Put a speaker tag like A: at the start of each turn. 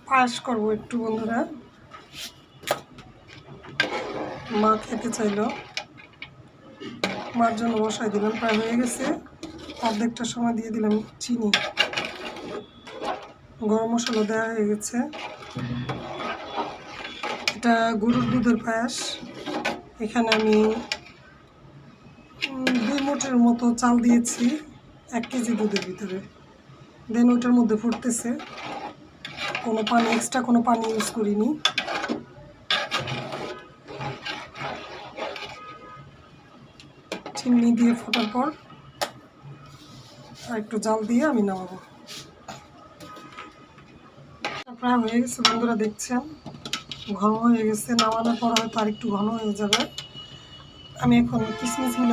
A: পায়েস করবো একটু বন্ধুরা। মা খেতে চাইলো, মার জন্য বসাই দিলাম। প্রায় হয়ে গেছে, অর্ধেকটা সময় দিয়ে দিলাম চিনি। গরম মশলা দেওয়া হয়ে গেছে। এটা গরুর দুধের পায়েস। এখানে আমি 2 মুঠের মতো চাল দিয়েছি 1 কেজি দুধের ভিতরে। দেন ওটার মধ্যে ফুটতেছে, কোনো পানি এক্সট্রা কোনো পানি ইউজ করিনি। চিনি দিয়ে ফোটার পর আর একটু জাল দিয়ে আমি নামাবো। প্রায় হয়ে গেছে বন্ধুরা, দেখছেন ঘন হয়ে গেছে। নামানোর পর হয়তো আর একটু ঘন হয়ে যাবে। আমি এখন কিশমিশগুলো